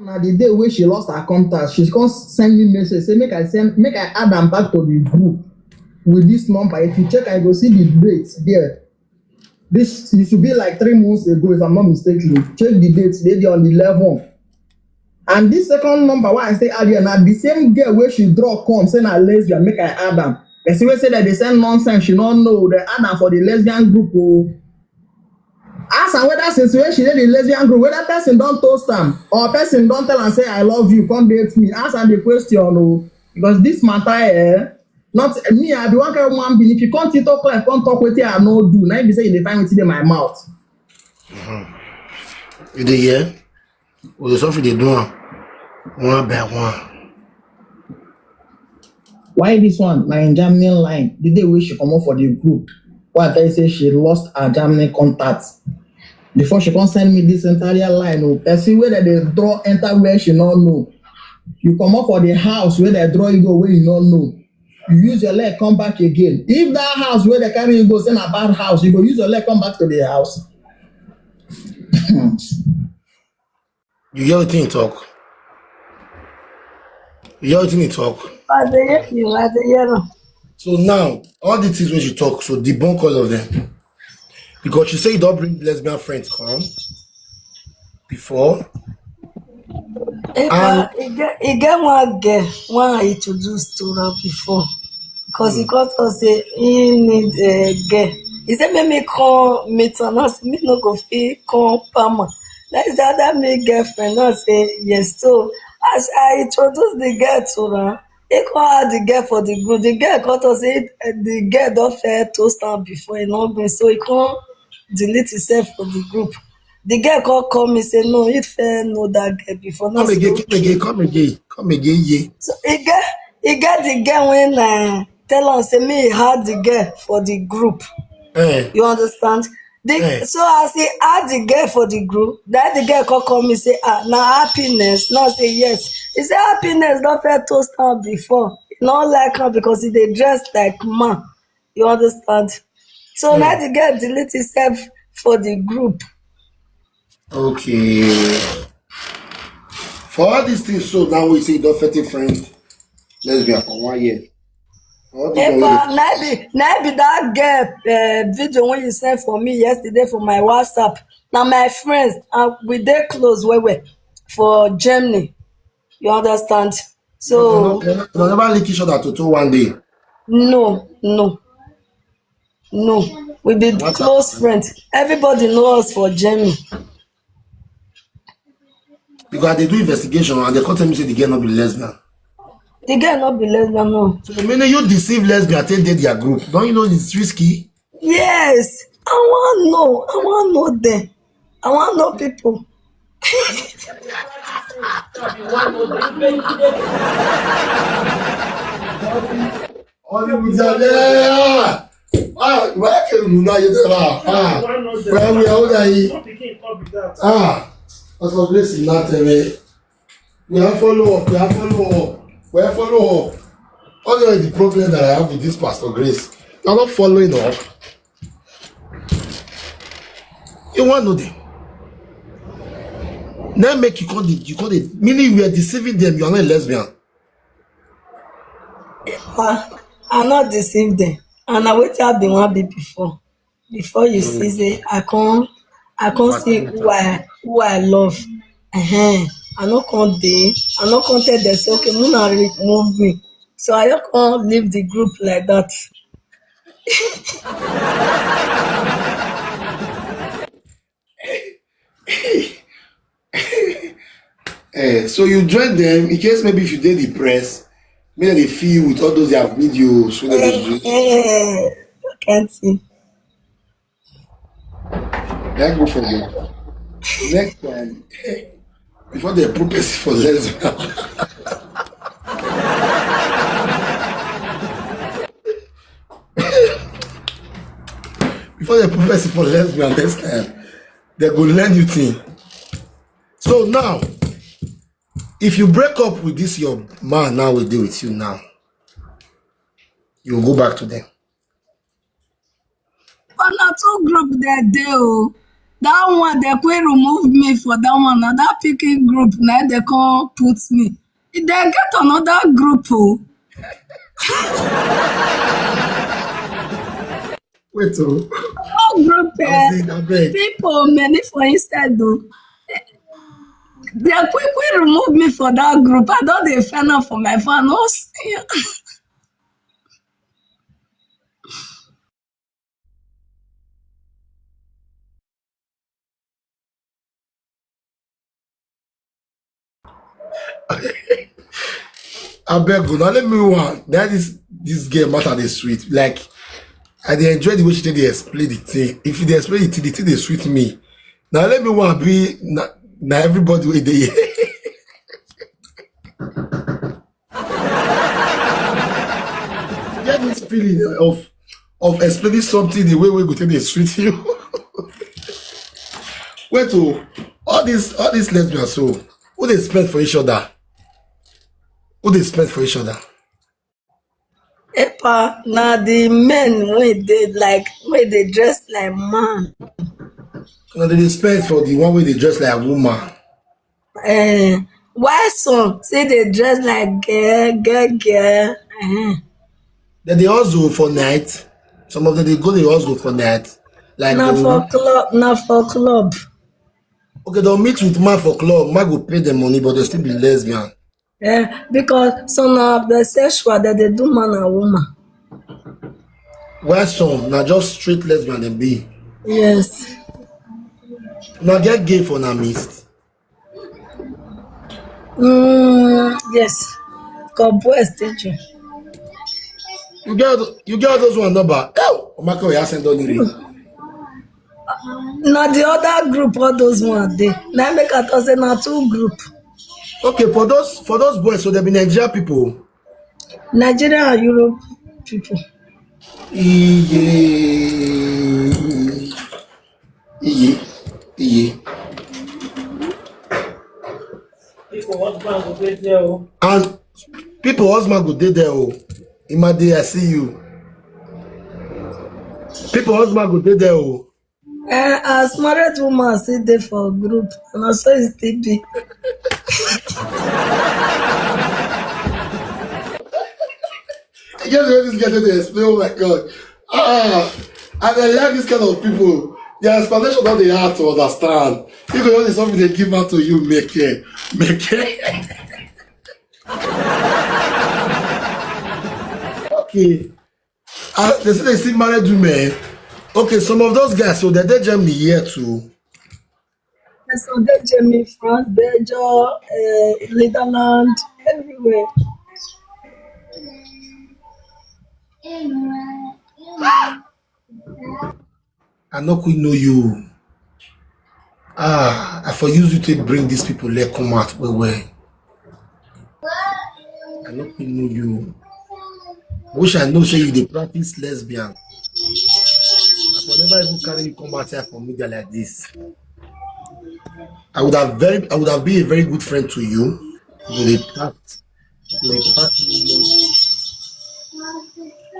Now the day when she lost her contact, she come send me message say make I add am back to the group with this number. If you check, I go see the date there. This it should be like 3 months ago, if I'm not mistaken. Check the date, they on the 11th. And this second number, why I say earlier, now the same girl where she draw come say na lesbian, make I add am. They say that they send nonsense, she don't know. They add am for the lesbian group. Oh. Ask am whether since when she did the lesbian group, whether person don't toast am or person don't tell am say I love you, come date me. Ask am the question, oh. Because this matter, not me, I be one kind of woman being. If you can't talk like can't talk with you, I no do. Now you say you find it in my mouth. You dey hear? Well, there's something they do one by one. Why this one? My Germany line. The day we she come out for the group. Why I say she lost her Germany contact. Before she can send me this entire line. Oh, I see where they draw enter where she not know. You come up for the house where they draw you go where you not know. You use your leg, come back again. If that house where they carry you go send a bad house, you go use your leg, come back to the house. You hear what he talk? You hear what he talk? So now, all the things when she talk, so debunk all of them. Because she say you don't bring lesbian friends come before. And he get one girl, one I introduced to her before. Because he got us say he need a girl. He said make me come maintenance, me no go feel come Palmer. That's the other my girlfriend. Now say yes. So as I introduced the girl to her, he call her the girl for the group. The girl got us say the girl don't fair toast her before he not been. So he can't delete himself for the group. The girl call me say no, he fair know that girl before. Come again, yeah. So he get the girl when tell us say me had the girl for the group. You understand? So as he add the girl for the group, that the girl call me say now happiness. Now say yes. He say happiness don't fair toast her before. He not like her because he dey dress like man. You understand? So now the girl delete himself for the group. Okay. For all these things, so now we say you don't fit friend lesbian for 1 year. Maybe that girl video when you sent for me yesterday for my WhatsApp. Now my friends we dey close where for Germany. You understand? So you never link each other to 1 day. No. We be close friends. Everybody know us for Germany. Because they do investigation and they can't tell me say the girl not be lesbian. The girl not be lesbian, no. So meaning you deceive lesbian till they their group. Don't you know it's risky? Yes. I want know them. I want know people. Where can you know you where we are that's what blessing not me. We have follow up. All the problem that I have with this Pastor Grace, you're not following up. You want to know them. Now make you call it, meaning we are deceiving them, you are not a lesbian. I not deceive them. And I wait till been one bit before. Before you see say I can't see who I love. I no come dey. I no come tell them say okay, Muna remove me. So I just can't leave the group like that. So you join them in case maybe if you did the press, maybe they feel with all those their videos. So I can't see. Let's go for them. Next time, before they propose for lesbian. Before they propose for lesbian next time, they go learn you thing. So now, if you break up with this your man now will deal with you now, you'll go back to them. But not two group that do. That one they could remove me for that one. Now that picking group now they can't put me. They get another group. Oh. Wait, oh. No group I was I beg. people many for instead though. They quickly remove me for that group. I don't they fan out for my fans. I beg you. Now let me one. That is this game matter the sweet. Like I dey enjoy the way she dey explain the thing. If they explain the thing they sweet me. Now let me one be na everybody wey dey here. Get this feeling of explaining something the way we go take dey sweet you. Wait, oh, all these lesbians, so who they spend for each other? Who they spend for each other? Epa, now the men when they dress like man. Now they spend for the one way they dress like a woman. Why some say they dress like girl? Then they also for night. Some of them they go they also for night. Like Now they for will, club, now for club. okay, they'll meet with man for club. Man go pay them money, but they'll still be lesbian. Because some of the sexual that they do man and woman. Why some? Now just straight lesbian they be. Yes. Now get gay for na mist. Yes. Cause boys teacher. You get those one number. Oh, Michael, we send on you. Now the other group, all those one they. Now make a say now two group. Okay, for those boys, so there be Nigeria people. Nigeria and Europe people. Iye. People husband go dey there o. And people husband go dey there. Oh, Imade, I see you. People husband go dey there. Oh. As married woman sit there for group and also is still be. I guess when this guy dey explain, oh my God. And I like this kind of people. Their explanation not dey hard to understand. If you know something they give out to you, make it. Okay. They say they see married women. Okay, some of those guys, so they Germany here too. And so they Germany, France, Belgium, Netherlands, everywhere. I no quick know you. I for use you to bring these people let come out where. I no quick know you. Wish I know say you dey practice lesbian. I for never even carry you come out here for media like this. I would have been a very good friend to you. You dey pass me.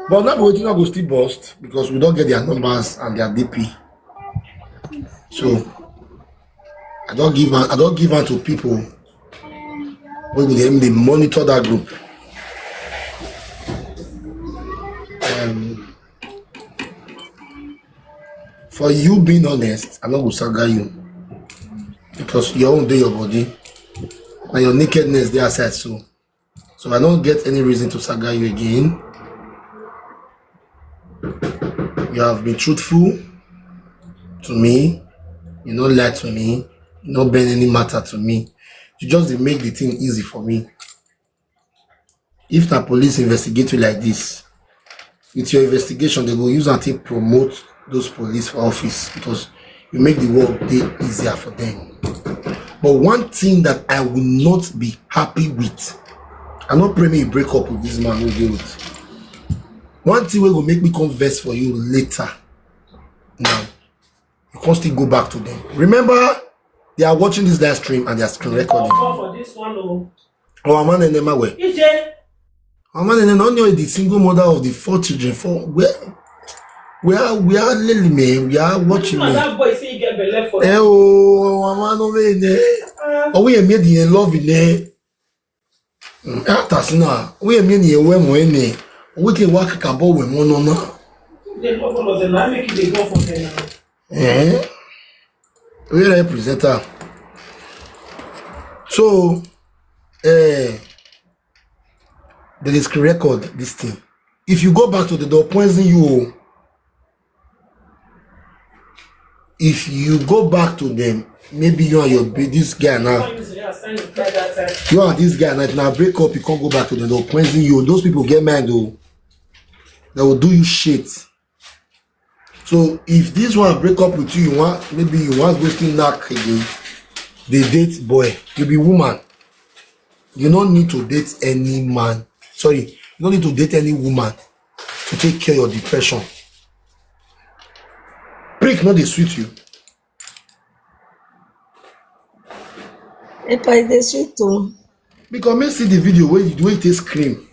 But now we think I go still bust because we don't get their numbers and their DP. So I don't give on to people when they monitor that group. For you being honest, I'm not gonna saga you because your own day your body and your nakedness they aside so I don't get any reason to saga you again. You have been truthful to me, you don't lie to me, you don't bend any matter to me. You just make the thing easy for me. If the police investigate you like this, with your investigation, they will use and take promote those police for office because you make the work day easier for them. But one thing that I will not be happy with, I'm not praying you break up with this man who do it. One thing will make me converse for you later. Now, you can't still go back to them. Remember, they are watching this live stream and they are screen recording. For this one, oh. Oh, man, and them away. EJ. Oh, man, and not only the single mother of the 4 children. We are Lily, man. We are watching. That boy say he get belle for. Oh, mama no me ne. Oh, we me the love ne. After na, we me ni ewe mo ne. We can work kabo we mo no no. They go for them, I make it they go for them now. We represent her. So, there is record this thing. If you go back to the door poison you, if you go back to them, maybe you and your this guy now. You and this guy now, if now break up, you can't go back to the door poison you. Those people get mad though. They will do you shit. So if this one break up with you, you want maybe you want wasting knack again. They date boy, you be woman. You don't need to date any man. Sorry, you don't need to date any woman to take care of your depression. Prick not they sweet you. If I dey sweet too. Because me see the video where you take scream.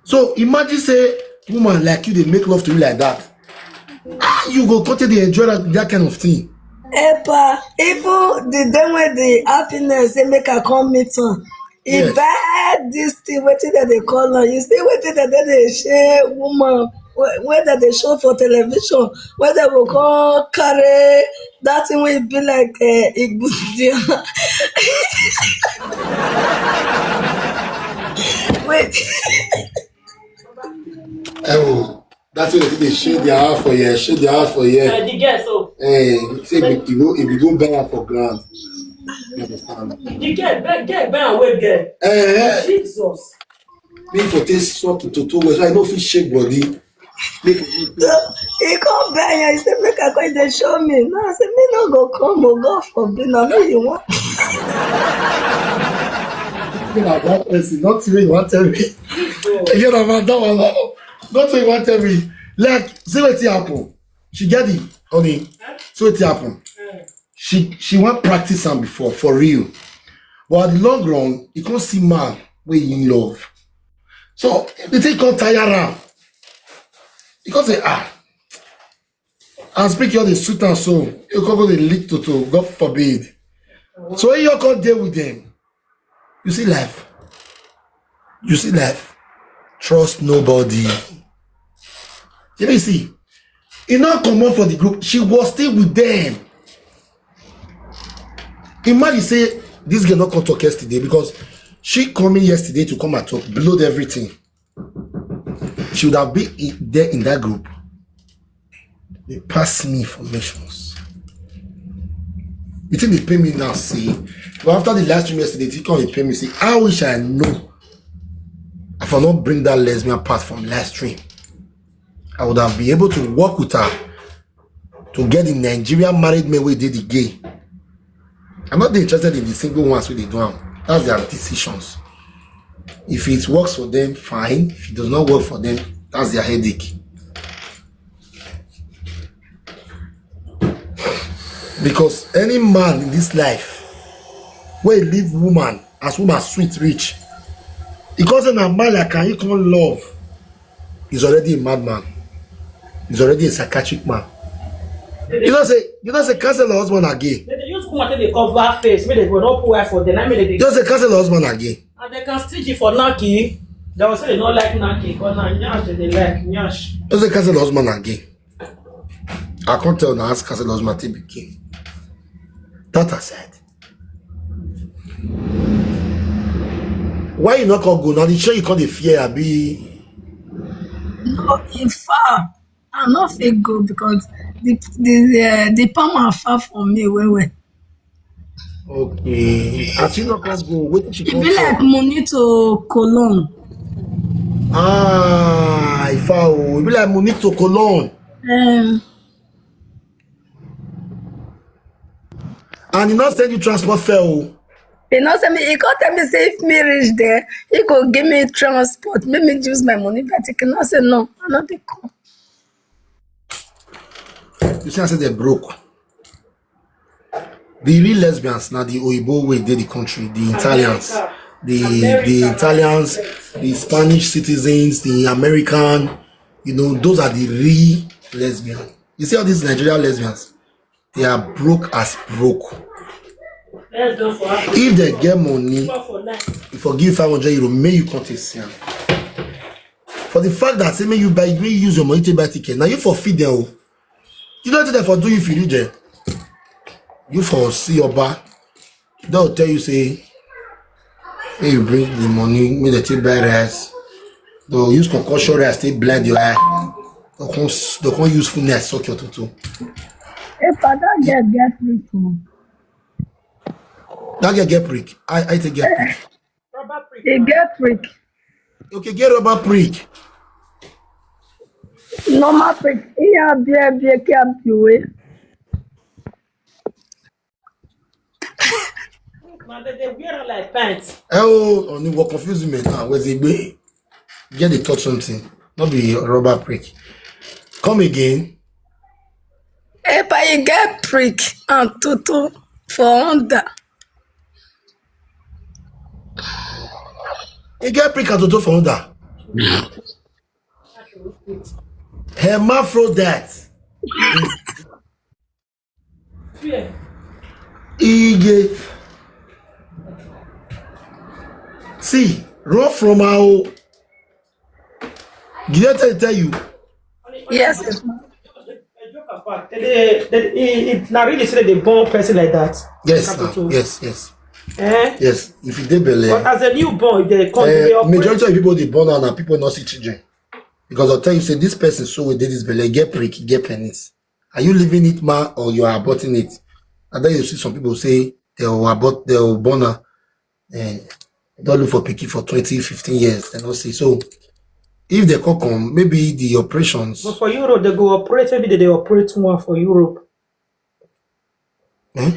So imagine say woman like you they make love to you like that. You go continue to enjoy that kind of thing. Epa, even the day when the happiness they make her come meet on. Yes. If bad this thing, waiting that they call her, you see waiting that they share woman, whether they show for television, whether we call carry that thing will be like Igbudia. Wait. Oh, that's what they shade their heart for you, shade their heart for you. The girl so. Say if you go bear for ground. You understand? The girl, get and wait girl. Jesus. Me for taste salt to so I know if shake body. So he come back here, he say make I go dey show me. No, I say me no go come, oh God forbid. Now me you want. That person, not you want tell me. Again about that one. Not you want tell me. Like, see what happen. She get it, honey. See what happen. She want practice am before for real. But at the long run, you can't see man where you in love. So the thing can't tire am. You can't say and speak all the sweet and so you can't go the leak to God forbid. So when you can't deal with them, you see life. You see life. Trust nobody. You may see. He not come out for the group. She was still with them. Imagine say this girl not come talk yesterday because she come in yesterday to come and talk, blood everything. She would have been there in that group. They pass me informations. You think they pay me now, see? But after the last stream yesterday, they come and pay me, say, I wish I know if I not bring that lesbian part from last stream. I would have been able to work with her to get the Nigerian married men where they did the gay. I'm not interested in the single ones where they do them. That's their decisions. If it works for them, fine. If it does not work for them, that's their headache. Because any man in this life where he leave woman as woman sweet rich, because in a man like can you call love, he's already a madman. He's already a psychiatric man. You don't say cancel the husband again. They use woman they cover face, maybe they will not put for them. I mean they You don't say cancel the husband again. and they can stitch it for Naki. They will say they don't like Naki, because now Nyash they like Nyash. You don't say cancel the husband again. I can't tell now ask cancel the husband till begin. That aside. Why you not call go now? The show you call the fear be. No, in far, I not feel good because the palm are far from me. Where Okay. As you not call go, wait till she it come. be like money to Cologne. If I will be like Monique to Cologne. And he not send you transport fare. He not say me. He can't tell me say if me reach there, he could give me transport. Make me use my money, but he cannot say no. I not dey come. You see, I said they're broke. The real lesbians now, the Oyibo way they the country, the Italians, the Italians, the Spanish citizens, the American, those are the real lesbians. You see all these Nigerian lesbians, they are broke as broke. Let's go for Africa. If they get money, Go for night. if you give 500 euro, may you can't see them. For the fact that say may you use your money to buy ticket. Now you forfeit them. You don't do that for doing if you read there. You for see your bar. They'll tell you say, may you bring the money, may they take buy rice. They'll use concussion rice, they blend your eye. They can't use fullness suck your tutu. If I don't get rich, That get prick. I take get prick. Rubber prick. they get rich. Okay, get rubber prick. Normal prick. Yeah, be can't you. Man, they wear like pants. Oh, only what confusing me now. Where's it be? Get the touch something. Not be a rubber prick. Come again. If I get prick and tutu for under. You get prick and toto from that. Hermaphrodite. Yeah. Ige. See, run from our. Did I tell you? Yes. They joke about. It's not really say they born person like that. Yes, Capital. yes. Eh? Yes, if you did belay. But as a newborn, they come to the Majority of people they born out and people not see children. Because I'll tell you, say this person so we did this belay, get prick, get pennies. Are you living it, ma, or you are aborting it? And then you see some people say they'll born out and don't look for picky for 20, 15 years. They not see. So if they come, maybe the operations. But for Europe, they go operate. Maybe they operate one for Europe. Eh?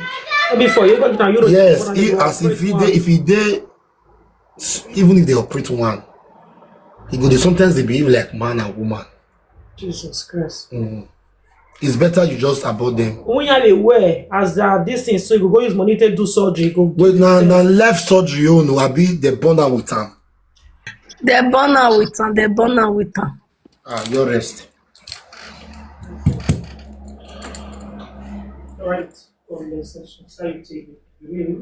Maybe for Europe, now Europe. Yes, if he did, even if they operate one, sometimes they behave like man and woman. Jesus Christ. It's better you just abort them. When you are aware as this thing, so you go use money to do surgery. Go. Wait, now left surgery, you know, I be the born out with them. They born out with them. They born out with them. Your rest. Right. On the session, so you take it. You really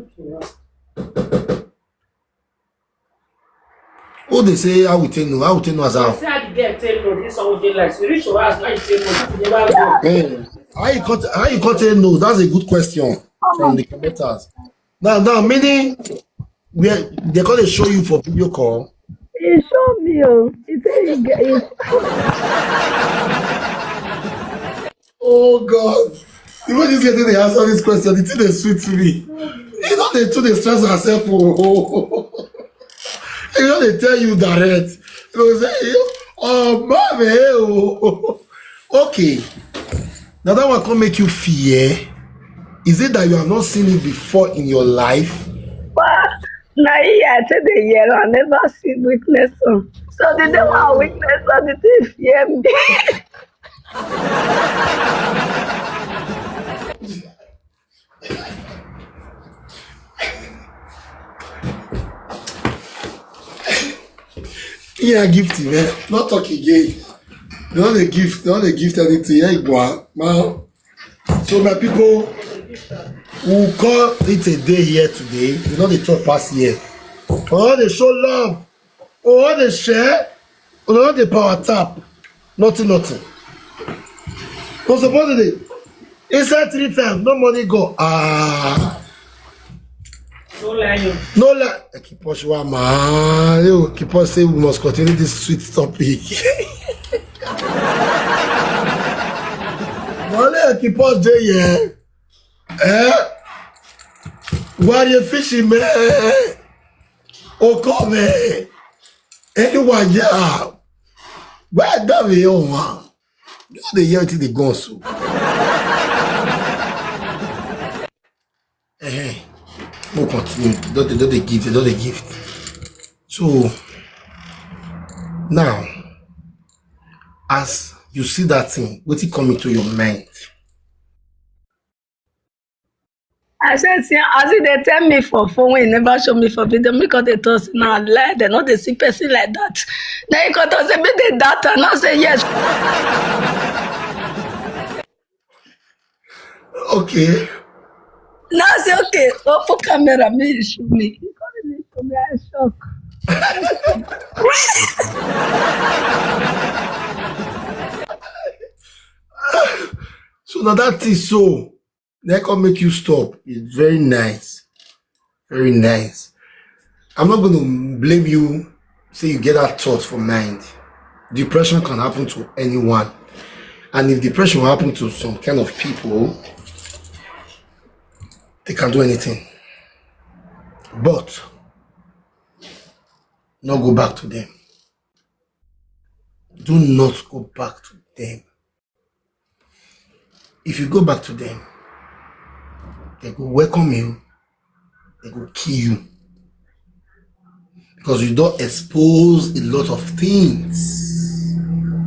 Oh, they say I will tell you, as I how. say I get tell no, this one would like. So you reach your house, now you say no, you never go. How you can't say no? That's a good question from the commenters. Now, meaning they're gonna show you for video call. He showed me. He said he get it. Oh God. The way this getting the answer this question, the thing is sweet to me. You know they too they stress herself. You know they tell you direct. You know say, oh mommy, okay. Now that one can make you fear. Is it that you have not seen it before in your life? But now I said the year I never see weakness. So the day one weakness, so the thing fear me. Yeah, gift, man. Not talk again. They don't gift anything. Yeah, go man. So my people who call it a day here today, you know they talk past here. Oh, they show love. Oh, they share. Oh, they power tap. Nothing. So supposedly, inside 3 times, no money go. No lie. No lie. Kpekus, man. Kpekus say we must continue this sweet topic. Wale Kpekus dey here. Why you fishing, man? Oko, man. Anyone, yeah. Where that we on, man? You know the year till they go so. We'll continue. Don't they gift. So now, as you see that thing, what it coming to your mind? I said, see, as if they tell me for phone, when you never show me for video, because they told me now lie, they not they see person like that. Then you got to say me the data, and I say yes. Okay. Now I say, okay, open camera, may you show me. You can't show me, I shock. So now that is so. That can make you stop. It's very nice. Very nice. I'm not going to blame you. Say you get that thought from mind. Depression can happen to anyone. And if depression will happen to some kind of people, they can do anything. But not go back to them. Do not go back to them. If you go back to them, they will welcome you, they will kill you. Because you don't expose a lot of things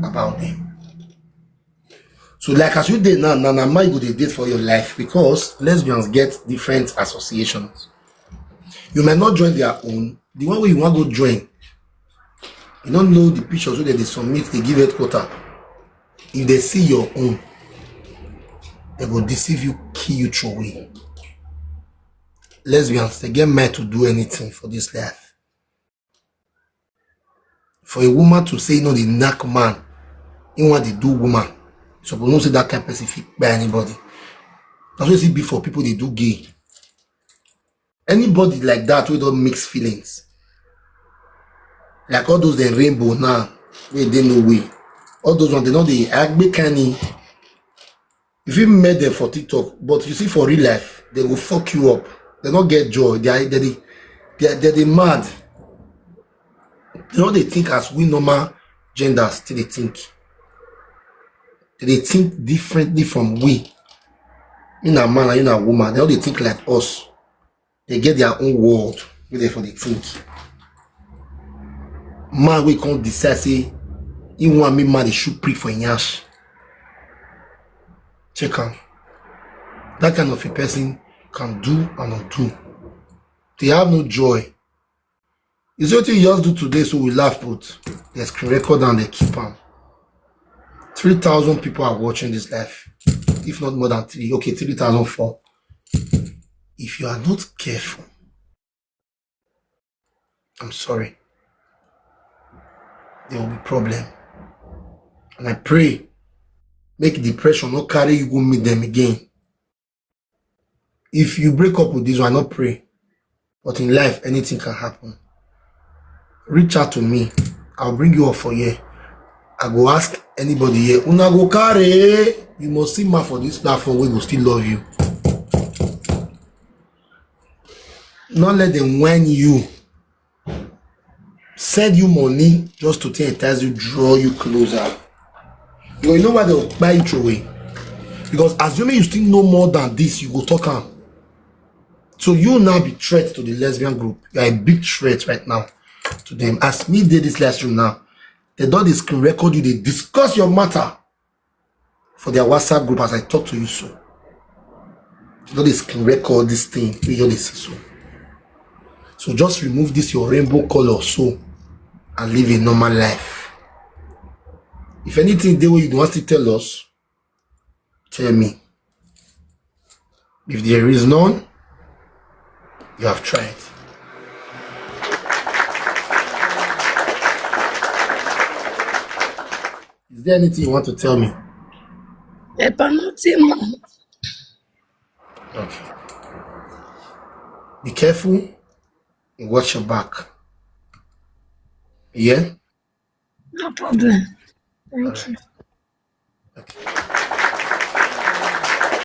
about them. So like as you did now you go to date for your life, because lesbians get different associations. You might not join their own. The one way you want to go join, you don't know the pictures where they submit, they give headquarters. If they see your own, they will deceive you, kill you, throw away. Lesbians, they get mad to do anything for this life. For a woman to say, the knack man, in what they do woman, so we don't say that kind of specific by anybody. That's what it be for people they do gay. Anybody like that, we don't mix feelings. Like all those they rainbow now, where they know way. All those ones, they know they agbe canny. If you met them for TikTok, but you see for real life, they will fuck you up. They don't get joy. They're mad. They know they think as we normal genders till they think. They think differently from we. In a man and in a woman, they know they think like us. They get their own world where therefore they think. Man we can't decide say he want me man they should prick for Inyash. Check out. That kind of a person can do and undo. They have no joy. It's what you just do today, so we laugh, but they screen record and they keep them. 3,000 people are watching this live. If not more than 3. Okay, 3,004. If you are not careful, I'm sorry, there will be problem. And I pray, make depression not carry you go meet them again. If you break up with this one, I not pray. But in life, anything can happen. Reach out to me. I'll bring you up for here. I go ask anybody here. Una go carry. You must see man for this platform. We will still love you. Not let them whine you. Send you money just to entice you, draw you closer. You know why they'll buy it away. Because assuming you still know more than this, you go talk am. So you now be threat to the lesbian group. You are a big threat right now to them. As me did this last room now, they don't they screen record you, they discuss your matter for their WhatsApp group as I talk to you so. They don't they screen record this thing, we don't see so. So just remove this your rainbow color so and live a normal life. If anything they will you want to tell us, tell me. If there is none, you have tried. Is there anything you want to tell me? Okay. Be careful and watch your back. Yeah? No problem. Thank you.